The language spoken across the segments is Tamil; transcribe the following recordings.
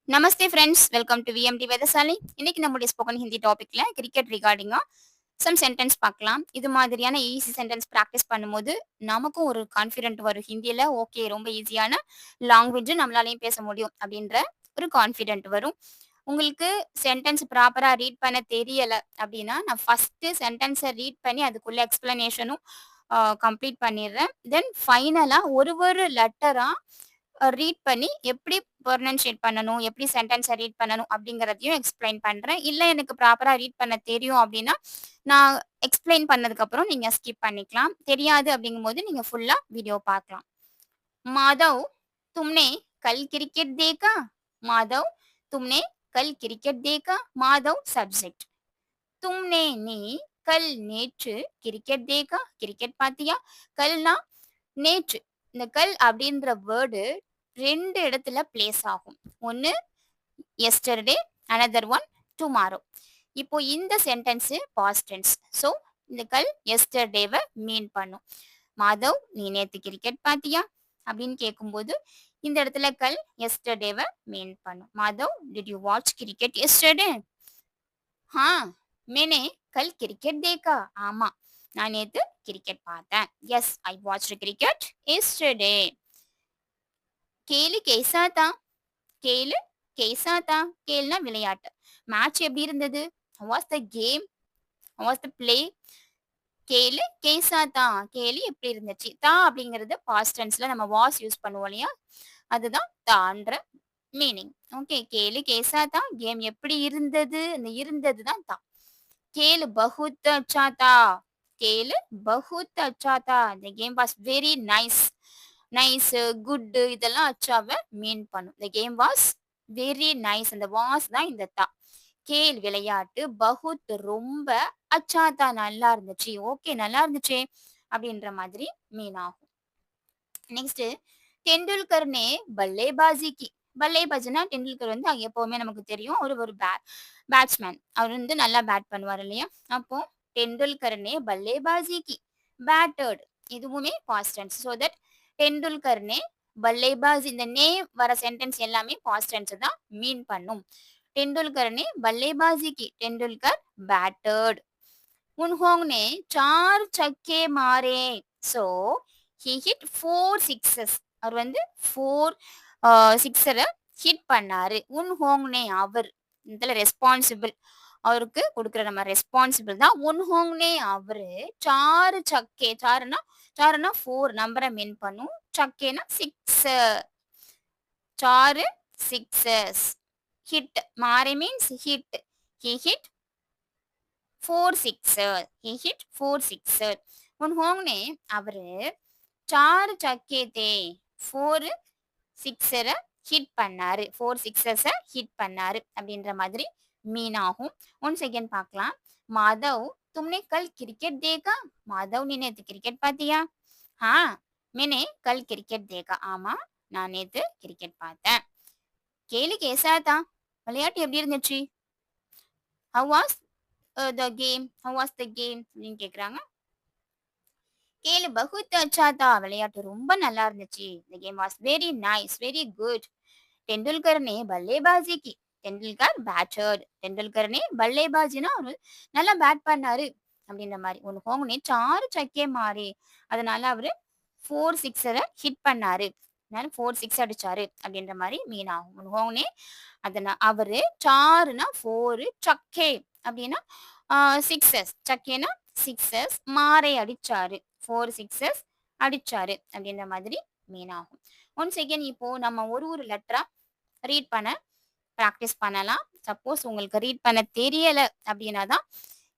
Namaste friends, welcome to VMT Vedasalai. இன்னைக்கு நம்முடைய ஸ்போக்கன் ஹிந்தி டாபிக்ல கிரிக்கெட் ரிகார்டிங்கா சம் சென்டென்ஸ் பார்க்கலாம். இது மாதிரியான ஈஸி சென்டென்ஸ் ப்ராக்டிஸ் பண்ணும்போது நமக்கும் ஒரு கான்ஃபிடென்ட் வரும். ஹிந்தியில ஓகே, ரொம்ப ஈஸியான லாங்குவேஜ் நம்மளாலையும் பேச முடியும் அப்படின்ற ஒரு கான்ஃபிடென்ட் வரும். உங்களுக்கு சென்டென்ஸ் ப்ராப்பரா ரீட் பண்ண தெரியல அப்படின்னா, நான் ஃபர்ஸ்ட் சென்டென்ஸை ரீட் பண்ணி அதுக்குள்ள எக்ஸ்பிளனேஷனும் கம்ப்ளீட் பண்ணிடுறேன். தென் ஃபைனலா ஒரு ஒரு லெட்டரா ரீட் பண்ணி எப்படி ப்ரொனன்சியேட் பண்ணணும், எப்படி சென்டென்ஸை ரீட் பண்ணணும் அப்படிங்கிறதையும் எக்ஸ்பிளைன் பண்றேன். இல்ல எனக்கு ப்ராப்பரா ரீட் பண்ண தெரியும் அப்படின்னா, நான் எக்ஸ்பிளைன் பண்ணதுக்கப்புறம் நீங்க ஸ்கிப் பண்ணிக்கலாம். தெரியாது அப்படிங்கும்போது நீங்க ஃபுல்லா வீடியோ பார்க்கலாம். माधव, तुमने कल क्रिकेट देखा? माधव, तुमने कल क्रिकेट देखा? माधव सब्जेक्ट. तुमने ने कल நேற்று கிரிக்கெட் தேக்கா கிரிக்கெட் பாத்தியா? கல்னா நேற்று. இந்த கல் அப்படின்ற வேர்டு 2 இடத்துல பிளேஸ் ஆகும். ஒன்னு yesterday, another one tomorrow. இப்போ இந்த சென்டென்ஸ் பாஸ்ட் டென்ஸ். ஸோ இந்த கல் எஸ்டர்டேவை மீன் பண்ணும். மாதவ், நீ நேத்து கிரிக்கெட் பாத்தியா அப்படின்னு கேட்கும்போது இந்த இடத்துல கல் எஸ்டர்டேவை மீன் பண்ணும். Madhav, did you watch cricket yesterday? हाँ, मैंने कल क्रिकेट देखा. ஆமா, நான் நேத்து கிரிக்கெட் பார்த்தேன். Yes, I watched cricket yesterday. கேலு கேசா தா? கேலு கேசா தா? கேல்னா விளையாட்டு. மேட்ச் எப்படி இருந்தது? Was the game? Was the play? கேலு கேசா தா? கேலு எப்படி இருந்துச்சு? தா அப்படிங்கிறது பாஸ்ட் டென்ஸ்ல நம்ம வாஸ் யூஸ் பண்ணுவோம் இல்லையா? அதுதான் தான்ற மீனிங். ஓகே, கேலு கேசா தா? கேம் எப்படி இருந்தது? இந்த இருந்தது தான் தா. खेल बहुत अच्छा था. खेल बहुत अच्छा था. The game was very nice. Nice, good இதெல்லாம் அச்சாவை மீன் பண்ணும். The game was very nice. அந்த வாஸ் தான் இந்த தா. கேல் விளையாட்டு, பகுத் ரொம்ப, அச்சா தா நல்லா இருந்துச்சு. ஓகே, நல்லா இருந்துச்சே அப்படின்ற மாதிரி மீன் ஆகும். நெக்ஸ்ட், டெண்டுல்கர் நே பல்லேபாஜி கி. பல்லேபாஜினா டெண்டுல்கர் வந்து எப்பவுமே நமக்கு தெரியும் அவர் ஒரு பேட்ஸ்மேன். அவர் வந்து நல்லா பேட் பண்ணுவார் இல்லையா? அப்போ டெண்டுல்கர் நே பல்லேபாஜி கி. பேட்டர்டு இதுவுமே past tense. So that Tendulkar நே பல்லேபாஜி, இந்த நே வர சென்டென்ஸ் எல்லாமே பாஸ்ட் டென்ஸ் தான் மீன் பண்ணும். டெண்டுல்கர் நே பல்லேபாஜி கி. டெண்டுல்கர் பேட்டர்டு. उन्होंने 4 छक्के मारे. So he hit 4 sixes. அவர் வந்து 4 சிக்ஸரை ஹிட் பண்ணாரு. உன்ஹோங்னே அவர், இதுல ரெஸ்பான்சிபிள், அவருக்கு கொடுக்குற நம்ம ரெஸ்பான்சிபிள் தான் உன்ஹோங்னே அவரு. 4 சக்கே, சாருனா 4 நம்பரை மீன் பண்ணும். சக்கேனா 6, 4 சிக்ஸஸ். ஹிட் மாறே means hit. he hit 4 sixer. He hit 4 sixer. उन्होंने அவரு 4 छक्के थे. 4 சிக்ஸரை ஹிட் பண்ணாரு. 4 சிக்ஸஸை ஹிட் பண்ணாரு அப்படின்ற மாதிரி மீன் ஆகும். ஒன்ஸ் அகேன் பார்க்கலாம். மாதவ், तुमने कल क्रिकेट देखा? மாதவ், நீ நேத்து கிரிக்கெட் பாத்தியா? हाँ, मैंने कल क्रिकेट देखा. ஆமா, நான் நேத்து கிரிக்கெட் பார்த்தேன். கேலு கேசா தா? விளையாட்டு எப்படி இருந்துச்சு? How was the game? How was the game அப்படின்னு கேக்குறாங்க. கேலு பகுத் அச்சா தா? விளையாட்டு ரொம்ப நல்லா இருந்துச்சு. The game was very nice, very good. Tendulkar நே பல்லேபாஜி கி. டெண்டுல்கர் பேட்டர்டு. டெண்டுல்கர் நே பல்லேபாஜினா அவரு நல்லா பேட் பண்ணாரு அப்படின்ற மாதிரி. ஒன்று ஹோங்னே 4 சக்கே மாறி, அதனால அவரு 4 சிக்ஸரை ஹிட் பண்ணாரு. 4 சிக்ஸ் அடிச்சாரு அப்படின்ற மாதிரி மீன் ஆகும். ஒன்று ஹோங்னே அதனா அவரு 4னா 4 சக்கே அப்படின்னா சிக்ஸஸ். சக்கேனா சிக்ஸஸ். மாறே அடிச்சாரு. 4 சிக்ஸஸ் அடிச்சாரு அப்படின்ற மாதிரி மீன் ஆகும். ஒன்ஸ் அகேன் இப்போ நம்ம ஒரு ஒரு லெட்டரா ரீட் பண்ண ப்ராக்டிஸ் பண்ணலாம். சப்போஸ் உங்களுக்கு ரீட் பண்ண தெரியல அப்படின்னா தான்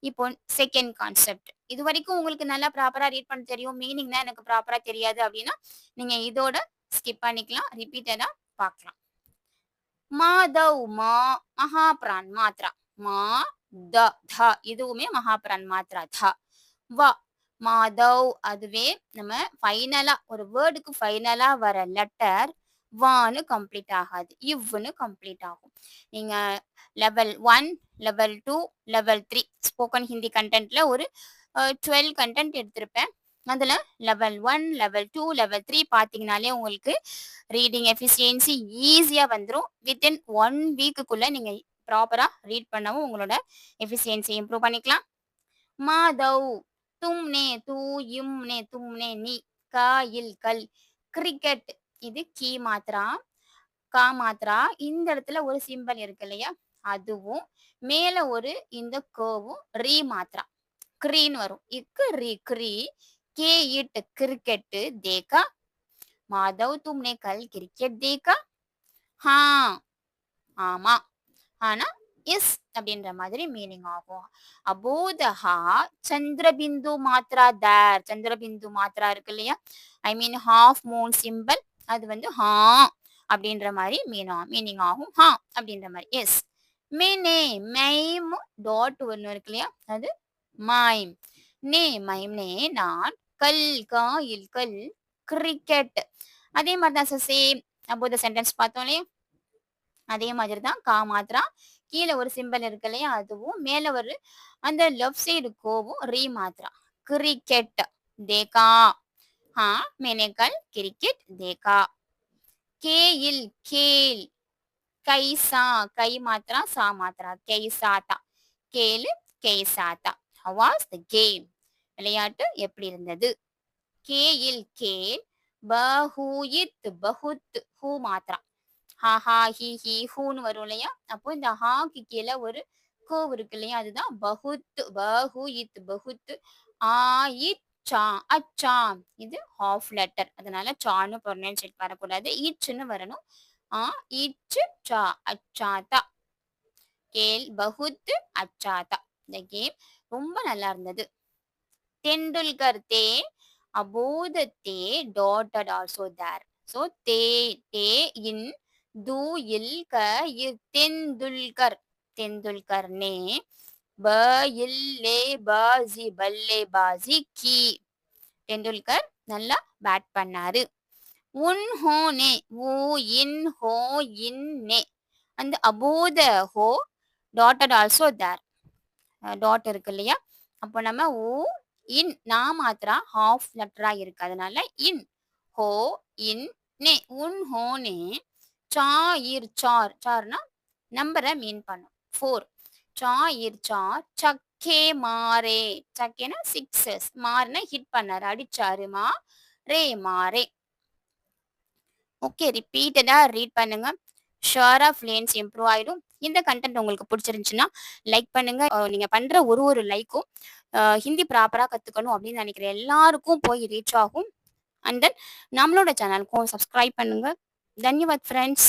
இப்போ செகண்ட் கான்செப்ட். இது வரைக்கும் உங்களுக்கு நல்லா ப்ராப்பரா ரீட் பண்ண தெரியும், மீனிங் தான் எனக்கு ப்ராப்பரா தெரியாது அப்படின்னா நீங்க இதோட ஸ்கிப் பண்ணிக்கலாம், ரிப்பீட்டடா பார்க்கலாம். மாதவ், மா மகாபிரான் மாத்ரா. மா த த இதுவுமே மகாபிரான் மாத்ரா. த வ மாதவ், அதுவே நம்ம ஃபைனலா ஒரு வேர்டுக்கு ஃபைனலா வர லெட்டர் வான்னு கம்ப்ளீட் ஆகாது, இவ்னு கம்ப்ளீட் ஆகும். நீங்க level 1, level 2, level 3 spoken Hindi கண்டென்ட்ல ஒரு 12 கண்டென்ட் எடுத்திருப்பேன். அதுல லெவல் 1, லெவல் 2, லெவல் 3 பார்த்தீங்கனாலே உங்களுக்கு ரீடிங் எஃபிஷியன்சி ஈஸியா வந்துரும். வித்தின் 1 வீக்குக்குள்ள நீங்க ப்ராப்பரா ரீட் பண்ணவும் உங்களோட எஃபிஷியன்சி இம்ப்ரூவ் பண்ணிக்கலாம். மாதவ், தும்னே, தூ, இம்னே, தும்னே, நீ, க, இல், கல், கிரிக்கெட் இது கீ மாத்ரா, கா மாத்ரா. இந்த இடத்துல ஒரு சிம்பல் இருக்கு இல்லையா? அதுவும் மேல ஒரு இந்த வும் ரீ மாத்ரா. क्रीन वரும் इक री क्री के इट क्रिकेट देखा माधव तुमने कल क्रिकेट देखा हाँ ஆமா ஆனா எஸ் அப்படின்ற மாதிரி மீனிங் ஆகும். அபோதஹா சந்திரபிந்து மாத்ரா தேர் சந்திரபிந்து மாத்ரா இருக்கு இல்லையா? ஐ மீன் ஹாஃப் மூன் சிம்பிள் அது வந்து ஹா அப்படின்ற மாதிரி மீனிங் ஆகும். ஹா அப்படின்ற மாதிரி எஸ். மேனே மைம் டாட் ஒன்று இருக்கு இல்லையா? அது மைம் நே மைம் நே நான் கல் காயில் கல் கிரிக்கெட் அதே மாதிரி தான் சேம் அப்போ சென்டென்ஸ் பார்த்தோம் இல்லையா? அதே மாதிரி தான் கா மாத்ரா கீழே ஒரு சிம்பல் இருக்கு இல்லையா? அதுவும் மேல ஒரு அந்த லெஃப்ட் சைடு கோவும் ரீ மாத்ரா கிரிக்கெட் தேகா ஹா मैंने कल क्रिकेट देखा கேயில் கேல் கைசா கை மாத்ரா சா மாத்ரா கைசாத்தா கேலு கைசாத்தா how was the game விளையாட்டு எப்படி இருந்தது கேயில் கேல் பஹூயித் பஹுத் ஹூ மாத்ரா ஹா ஹா ஹி ஹி ஹூன்னு வரும் இல்லையா? அப்போ இந்த ஹாக்கு கீழே ஒரு கோவ் இருக்கு இல்லையா? அதுதான் பஹுத் பஹுயித் பஹுத் ஆ இச் சா அச்சா இது ஹாஃப் லெட்டர் அதனால சான்னு ப்ரொனன்சியேட் வரக்கூடாது ஈச்சுன்னு வரணும். ஆ இச்சு சா அச்சாத்தா கேல் பஹுத் அச்சாத்தா இந்த கேம் ரொம்ப நல்லா இருந்தது. தெண்டுல்கர் தே अबोध ते डॉटेड also there so ते ते in दू इल क तेंदुलकर तेंदुलकर ने ब इल्ले बाजी बल्लेबाजी की தெண்டுல்கர் நல்லா பேட் பண்ணாரு. உன் ஹோனே ஊ இன் ஹோ இன் நே அந்த அபோத ஹோ டாட்டட் ஆல்சோ தேர் டாட் இருக்கு இல்லையா? அப்போ நம்ம ஊ இன் நான் மாத்திரா ஹாஃப் லெட்டரா இருக்கு அதனால இன் ஹோ இன் நே உன் ஹோ நே சா இர் சார் சார்னா நம்பரை மீன் பண்ணும் 4 சா இர் சார் சக்கே மாரே சக்கேனா சிக்ஸஸ் மாறுனா ஹிட் பண்ணாரு அடிச்சாரு மா ரே மாரே. ஓகே ரிப்பீட்டடா ரீட் பண்ணுங்க ஷுவரா ஃப்ளூயன்சி இம்ப்ரூவ் ஆயிடும். இந்த கண்டென்ட் உங்களுக்கு பிடிச்சிருந்துச்சுன்னா லைக் பண்ணுங்க. நீங்க பண்ற ஒரு லைக்கும் ஹிந்தி ப்ராப்பரா கத்துக்கணும் அப்படின்னு நினைக்கிற எல்லாருக்கும் போய் ரீச் ஆகும். அண்ட் தென் நம்மளோட சேனலுக்கும் சப்ஸ்கிரைப் பண்ணுங்க. தன்யவாத் ஃப்ரெண்ட்ஸ்.